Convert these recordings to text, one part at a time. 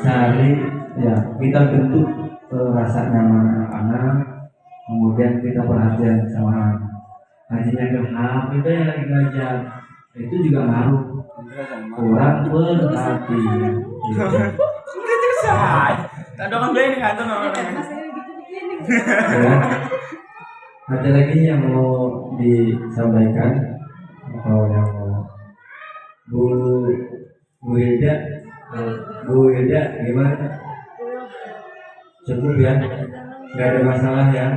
sehari ya kita bentuk rasa nyaman anak-anak, kemudian kita perhatian sama anak. Ngajinya gelap itu yang lagi ngajar itu juga ngaruh kurang berhati. Itu sah. Ada kan gue ini kantor Ya. Ada lagi yang mau disampaikan atau yang mau Bu Hilda, Bu Hilda gimana? Cukup ya, nggak ada masalah ya.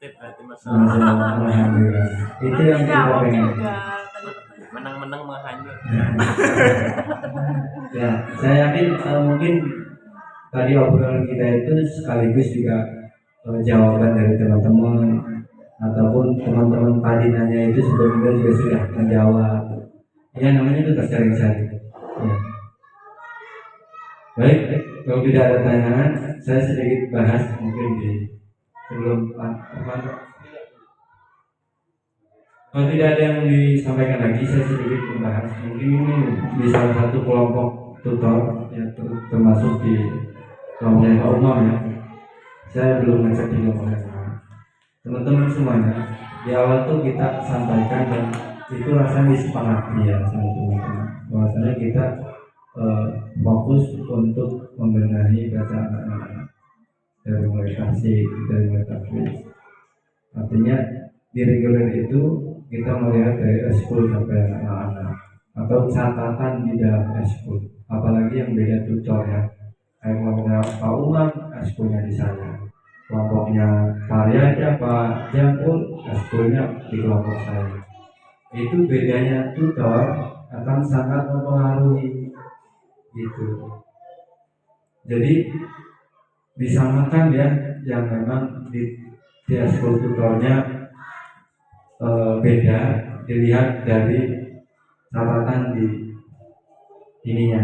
tertib berarti masalah. Alhamdulillah. Itu yang kita pengen. Menang-menang mah hanyut. Ya, saya yakin mungkin tadi obrolan kita itu sekaligus juga jawaban dari teman-teman ataupun teman-teman tadi nanya itu sebelumnya juga sudah menjawab. Ya namanya itu sharing-sharing. Ya. Baik, kalau tidak ada pertanyaan, saya sedikit bahas mungkin di sebelum kalau tidak ada yang disampaikan lagi, saya sedikit membahas mungkin ini di salah satu kelompok tutor yang termasuk di kelompoknya Pak Umam ya. Saya belum ngecek di kelompoknya teman-teman semuanya. Di awal tuh kita sampaikan dan itu rasanya disepakati ya sama teman-teman. Bahwasanya kita fokus untuk membenahi bacaan anak-anak dari mulai tasik, dari mulai tahfiz. Artinya di reguler itu kita melihat dari eskul sampai anak-anak atau catatan di dalam eskul, apalagi yang beda tutor ya. Kayak kelompoknya Pak Umar, eskulnya di sana. Kelompoknya Pak Riyadha, Pak Jangkul, eskulnya di kelompok saya. Itu bedanya tutor akan sangat mempengaruhi gitu. Jadi disamakan ya, yang memang di eskul tutornya beda dilihat dari catatan di ininya.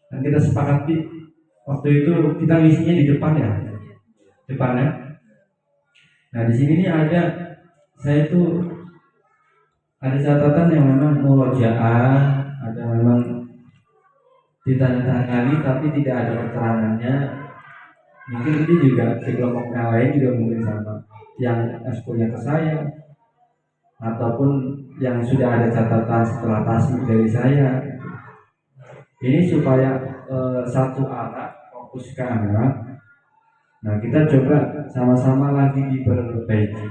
Dan kita sepakati waktu itu kita ngisinya di depannya. Nah di sini nih ada saya itu ada catatan yang memang murojaah, ada memang ditandatangani tapi tidak ada keterangannya. Mungkin ini juga di kelompok yang lain juga mungkin sama, yang eskulnya ke saya ataupun yang sudah ada catatan setelah tasbih dari saya. Ini supaya satu arah fokus ke anak. Nah kita coba sama-sama lagi diperbaiki.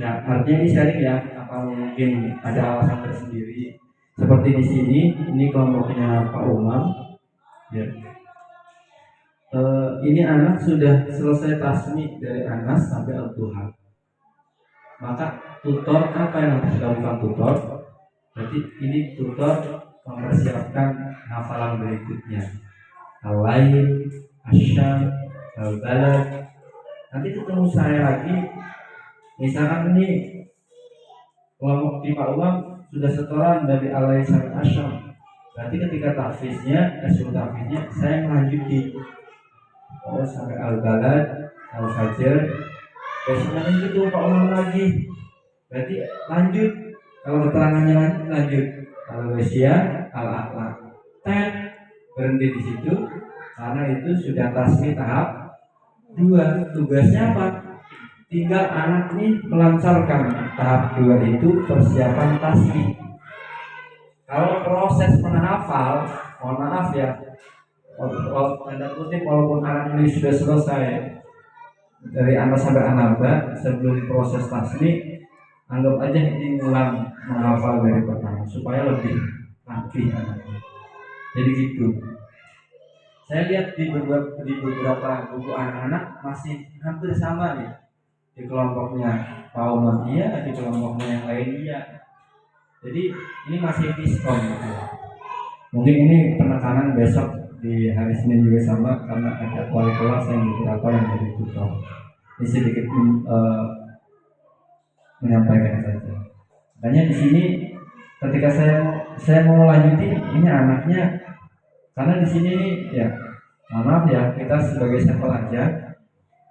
Ya artinya ini sharing ya, apa mungkin ada alasan tersendiri. Seperti di sini, ini kelompoknya Pak Umar. Ya. Ini anak sudah selesai tasmi dari Anas sampai Al-Duha. Maka tutor apa yang harus dilakukan tutor? Berarti ini tutor mempersiapkan hafalan berikutnya. Al-Lail, Asyam, Al-Balad. Nanti ketemu saya lagi. Misalkan ini kelompok di Pak Umar sudah setoran dari Al-Lail sampai Asyam. Berarti ketika tahfiznya, saya melanjuti sampai Al-Balad, Al-Fajr. Besoknya itu Pak Umar lagi. Berarti lanjut. Kalau keterangannya lanjut. Al-Wasya, Al-A'la. Berhenti di situ karena itu sudah tasmi tahap 2. Tugasnya apa? Tinggal anak ini melancarkan tahap 2 itu persiapan tasmi. Kalau proses menghafal, mohon maaf ya, walaupun anak ini sudah selesai dari anak sampai anaba sebelum proses tasmi, anggap aja ini ulang menghafal dari pertama supaya lebih rapi anaknya. Jadi gitu. Saya lihat di beberapa buku anak-anak masih hampir sama nih. Di kelompoknya Pak Umar iya, di kelompoknya yang lain iya. Jadi ini masih diskon gitu. Mungkin ini penekanan besok di hari Senin juga sama karena ada wali kelas yang beberapa yang jadi tutor. Ini sedikit menyampaikan saja. Makanya di sini ketika saya mau lanjutin ini anaknya, karena di sini ya maaf ya kita sebagai sampel aja.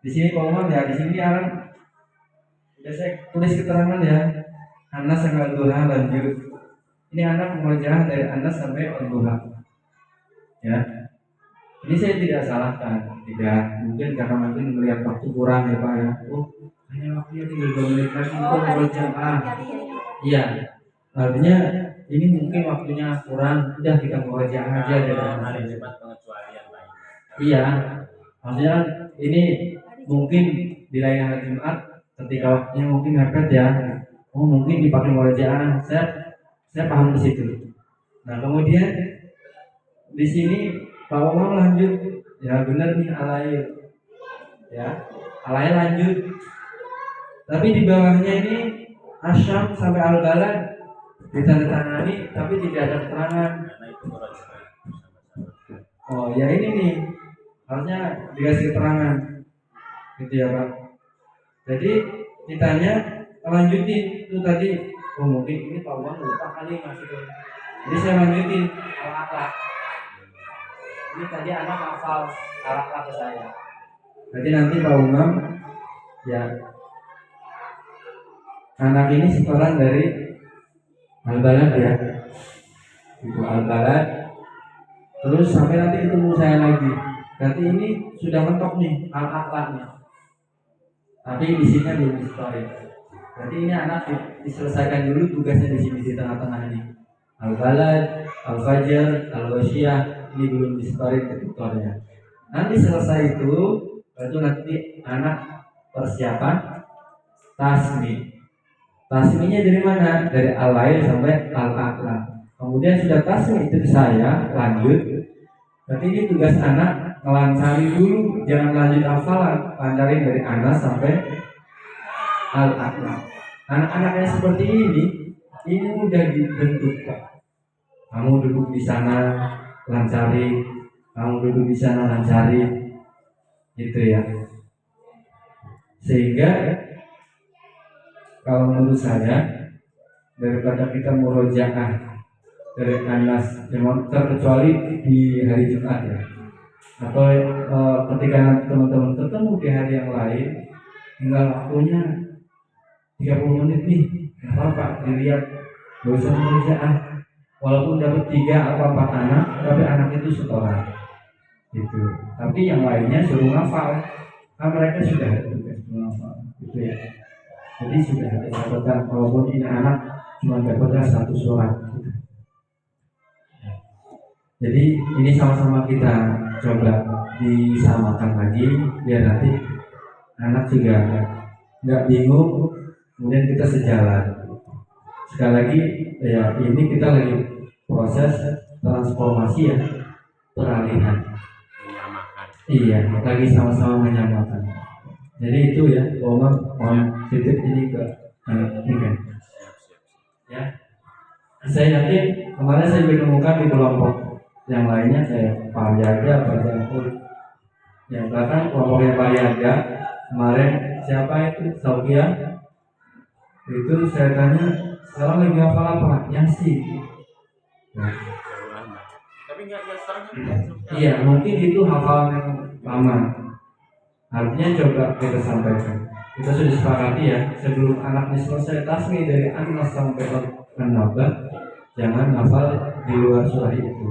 Di sini Pak ya di sini anak udah saya tulis keterangan ya Anas sampai Al-Duha lanjut. Ini anak mengerjakan dari Anas sampai Al-Duha. ya. Ini saya tidak salahkan, tidak mungkin karena mungkin melihat waktu kurang ya Pak ya. Oh, hanya waktunya tinggal 2 menit lagi untuk murojaah. Iya, artinya ini mungkin waktunya kurang, udah kita murojaah aja dari anak hari saja. Jumat pengecualian lain. Iya, maksudnya ini mungkin di lain hari Jumat ketika waktunya mungkin mepet ya. Oh mungkin dipakai murojaah, saya paham di situ. Nah kemudian di sini Pak Omar lanjut, ya benar nih alay, ya alay lanjut. Tapi di bawahnya ini Asyam sampai Al-Balad ditandatangani, tapi tidak ada keterangan. Karena itu murojaah bersama-sama. Oh ya ini nih harusnya dikasih keterangan, gitu ya Pak. Jadi ditanya lanjutin itu tadi, oh mungkin ini Pak Umar lupa kali masih tuh. Jadi saya lanjutin al-akhlak. Ini tadi anak hafal al-akhlak ke saya. Jadi nanti Pak Umar ya anak ini setoran dari Al-Balad ya, itu Al-Balad. Terus sampai nanti ketemu saya lagi. Berarti ini sudah mentok nih al-akhlaknya. Tapi di sini belum disetori. Berarti ini anak diselesaikan dulu tugasnya di sini di tengah-tengah ini. Al-Balad, Al-Fajr, Al-Wasyiyah ini belum disetori ke tutornya. Nanti selesai itu, baru nanti anak persiapan tasmi. Tasminya dari mana? Dari al-lail sampai al-akhlak. Kemudian sudah tasmi itu saya lanjut. Berarti ini tugas anak ngelancari dulu, jangan lanjut hafalan, lancarin dari anas sampai al-akhlak. Anak-anaknya seperti ini mudah dibentuk Pak. Kamu duduk di sana lancari, kamu duduk di sana lancari, gitu ya. Sehingga kalau menurut saya daripada kita murojaah dari anas terkecuali di hari Jumat ya, atau ketika nanti teman-teman ketemu di hari yang lain, tinggal waktunya 30 menit nih, nggak apa-apa dilihat, gak usah murojaah. Walaupun dapat 3 atau 4 anak, tapi anak itu setoran, gitu. Tapi yang lainnya suruh ngafal, kan mereka sudah ada tugas menghafal, gitu ya. Jadi sudah ada catatan, walaupun ini anak cuma dapatnya 1 surat. Gitu. Jadi ini sama-sama kita coba disamakan lagi, biar nanti anak juga nggak bingung, kemudian kita sejalan. Sekali lagi ya ini kita lagi proses transformasi ya, peralihan. Menyamakan. Iya, lagi sama-sama menyamakan. Jadi itu ya, mohon titip ini ke anak ini kan. Ya, saya yakin kemarin saya menemukan di kelompok yang lainnya saya Pak Yaga, Pak Jafur. Yang belakang kelompoknya Pak Yaga kemarin siapa itu Saukia. Itu saya tanya sekarang lagi hafal apa? Yasin. Nah, Tapi nggak yang sekarang kan iya mungkin itu hafalan yang lama. Artinya coba kita sampaikan. Kita sudah sepakati ya sebelum anaknya selesai tasmi dari anas sampai an-naba, jangan hafal di luar surah itu.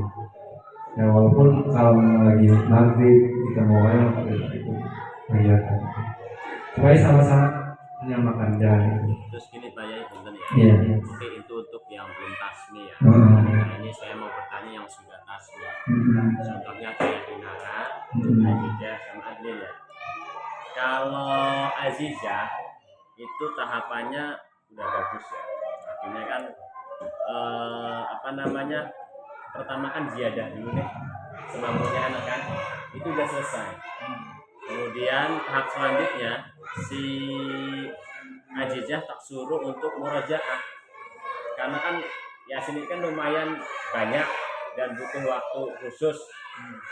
Ya walaupun kalau lagi maghrib kita mau itu kelihatan. Supaya sama-sama menyamakan jalan itu. terus gini Pak Yai punten ya. Iya. Oke, itu untuk yang belum tasmi ya. Hmm. Nah, ini saya mau bertanya yang sudah tasmi. Contohnya kayak Dinara, Azizah sama Adlin ya. Kalau Azizah itu tahapannya udah bagus ya. Artinya kan apa namanya? Pertama kan ziyadah dulu nih semampunya anak kan. Itu udah selesai. Kemudian tahap selanjutnya si Azizah tak suruh untuk murojaah. Karena kan Yasin ini kan lumayan banyak dan butuh waktu khusus,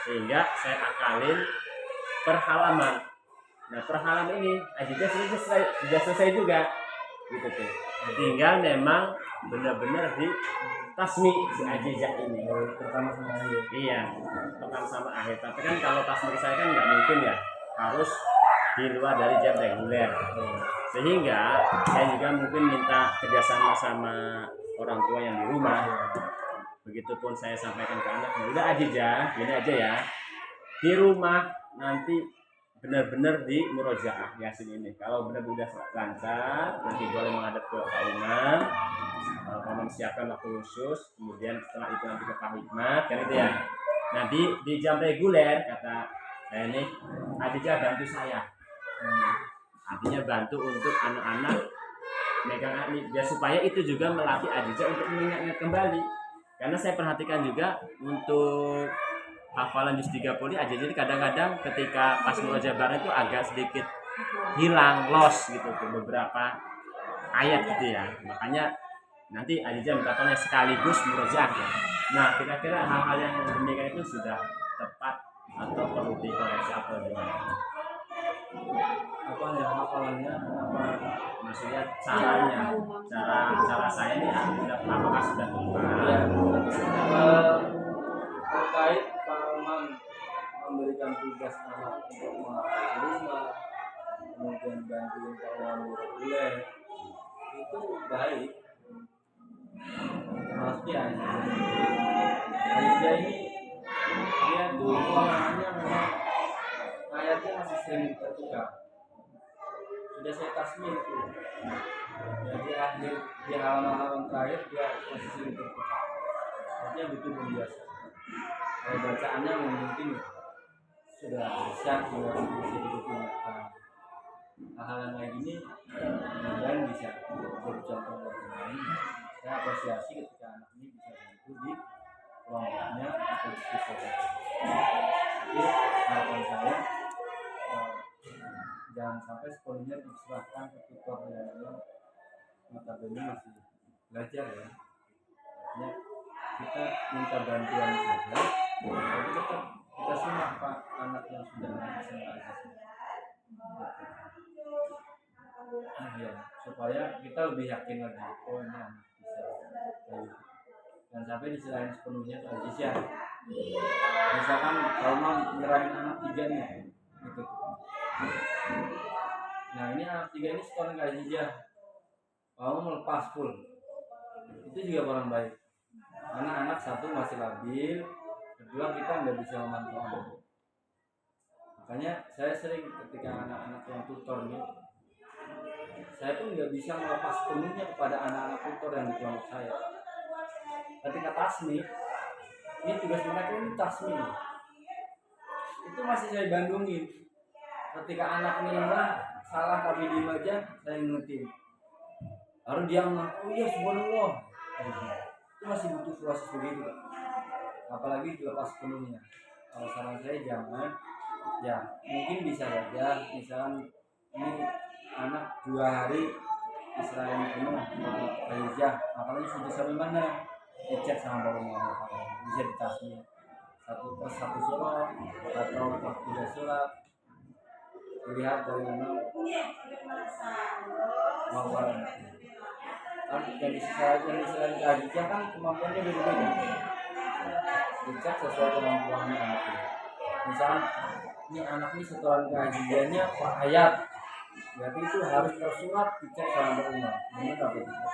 sehingga saya akalin per halaman. Nah per halaman ini Azizah sudah selesai juga, gitu tuh. Tinggal memang benar-benar di tasmi si Azizah ini. Pertama sama akhir. Iya, pertama sama akhir. Tapi kan kalau tasmi saya kan nggak mungkin ya, harus di luar dari jam reguler. Sehingga saya juga mungkin minta kerjasama sama orang tua yang di rumah Begitupun saya sampaikan ke anaknya, udah Ajijah, gini aja ya, di rumah nanti benar-benar di murojaah Yasin ini. Kalau benar-benar lancar, nanti boleh menghadap ke Pak Imam, Pak Imam siapkan waktu khusus, kemudian setelah itu nanti ke Pak Hikmat, kan itu ya. Nah di jam reguler kata saya nih, Ajijah bantu saya. Artinya bantu untuk anak-anak megang ini, biar supaya itu juga melatih Ajijah untuk mengingat-ingat kembali. Karena saya perhatikan juga untuk hafalan juz 30 aja, jadi kadang-kadang ketika pas murojaah bareng itu agak sedikit hilang, lost gitu tuh beberapa ayat gitu ya. Makanya nanti Ajijah minta tolong sekaligus murojaah ya. Nah kira-kira hal-hal yang demikian itu sudah tepat atau perlu dikoreksi atau gimana? Apa ya hafalannya, apa Maksudnya caranya, cara saya ini apakah sudah tepat? ya, terkait pengalaman memberikan tugas anak untuk menghafal rumah, kemudian bantuin pengelolaan reguler, itu baik. Termasuk ya Aisyah ini, dia tuh orangnya memang ayatnya masih sering tertukar. Sudah saya tasmin itu, jadi akhir di halaman-halaman terakhir dia masih sering tertukar. Artinya butuh pembiasan. Kalau bacaannya mungkin sudah bisa digunakan. Hal-hal yang kayak gini kemudian bisa jadi contoh buat yang lain. Saya apresiasi ketika anak ini bisa bantu di kelompoknya atau di sekolah. Jadi harapan saya jangan sampai sepenuhnya diserahkan ke tutor yang notabene masih belajar ya. Artinya kita minta bantuan saja, tapi tetap kita simak Pak anak yang sudah bisa ya, supaya kita lebih yakin lagi oh ini anak bisa dan sampai diserahin sepenuhnya ke Aziz ya. Misalkan kalau mau nyerahin anak 3 nih gitu. Nah ini anak 3 ini sekolah ke Aziz ya, mau melepas full itu juga barang baik, karena anak satu masih labil, kedua kita nggak bisa memantau. Makanya saya sering ketika anak-anak yang tutor nih, saya pun nggak bisa melepas penuhnya kepada anak-anak tutor yang di kelompok saya. Ketika tasmi, ini tugas mereka ini tasmi, itu masih saya bandungin. Ketika anak ini salah tapi diem aja, saya ingetin. Baru dia ngomong, oh iya subhanallah. Itu masih butuh proses begitu, apalagi dilepas penuhnya. Kalau saran saya jangan, ya mungkin bisa saja, misalkan ini anak 2 hari Israel penuh Aisyah, makanya sudah sampai mana dicek sama bapak bisa ditasmi satu surat atau 3 surat, dilihat dari mana kemampuan kan yang diselain Aisyah kan kemampuannya beda-beda, dicek sesuai kemampuannya anak ini. Misalnya ini anak ini setoran kajiannya per ayat, berarti itu harus per surat dicek sama rumah, benar apa tidak?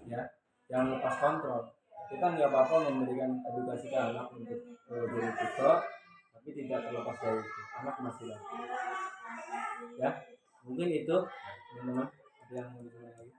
Ya, jangan lepas kontrol. Kita nggak apa-apa memberikan edukasi ke anak untuk diri tutor, tapi tidak terlepas dari itu. Anak masih lagi. Ya, mungkin itu teman-teman yang mau ditanya lagi.